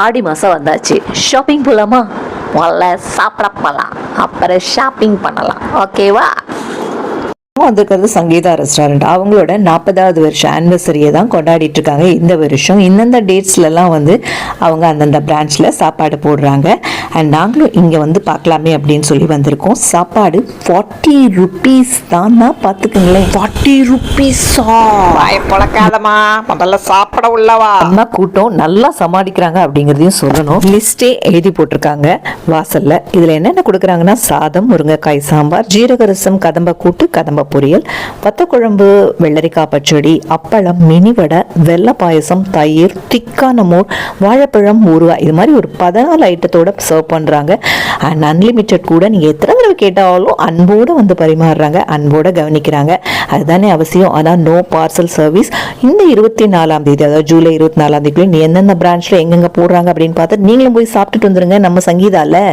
ஆடி மாதம் வந்தாச்சு, ஷாப்பிங் போகலாமா? முதல்ல சாப்பிட போகலாம், அப்புறம் ஷாப்பிங் பண்ணலாம். ஓகேவா? வந்திருக்கிறது சங்கீதா ரெஸ்டாரண்ட். அவங்களோட 40வது வருஷம் ஆனிவர்சரியை தான் கொண்டாடிட்டு இருக்காங்க இந்த வருஷம். இந்தந்த டேட்ஸ்லலாம் வந்து அவங்க அந்தந்த பிரான்ச்சில் சாப்பாடு போடுறாங்க. அண்ட் நாங்களும் இங்கே வந்து பார்க்கலாமே அப்படின்னு சொல்லி வந்திருக்கோம். சாப்பாடு 40 rupees தான்னா பார்த்துக்குங்களேன். 40 rupees-ஆ? பழக்காதமா, முதல்ல சாப்பிட உள்ளவா. அம்மா கூட்டம் நல்லா சமாளிக்கிறாங்க அப்படிங்கிறதையும் சொல்லணும். லிஸ்டே எழுதி போட்டிருக்காங்க வாசல்ல. இதில் என்னென்ன கொடுக்குறாங்கன்னா சாதம், முருங்கைக்காய் சாம்பார், ஜீரக ரசம், கதம்ப கூட்டு, கதம்ப பொரியல், வத்த குழம்பு, வெள்ளரிக்காய் பச்சடி, அப்பளம், மினி வடை, வெள்ளை பாயசம், தயிர், திக்கான மோர், வாழைப்பழம், ஊறுகாய், இது மாதிரி ஒரு 14 ஐட்டத்தோட சர்வ் பண்ணுறாங்க. அண்ட் அன்லிமிட்டட் கூட. நீங்கள் எத்தனை தடவை கேட்டாலும் அன்போடு வந்து பரிமாறுறாங்க, அன்போடு கவனிக்கிறாங்க. அதுதானே அவசியம். ஆனால் நோ பார்சல் சர்வீஸ். இந்த 24ஆம் தேதி, அதாவது ஜூலை 24ஆம் தேதிக்குள்ளே எந்தெந்த பிரான்ச்சில் எங்கெங்கே போடுறாங்க அப்படின்னு பார்த்து நீங்களும் போய் சாப்பிட்டுட்டு வந்துருங்க நம்ம சங்கீதால.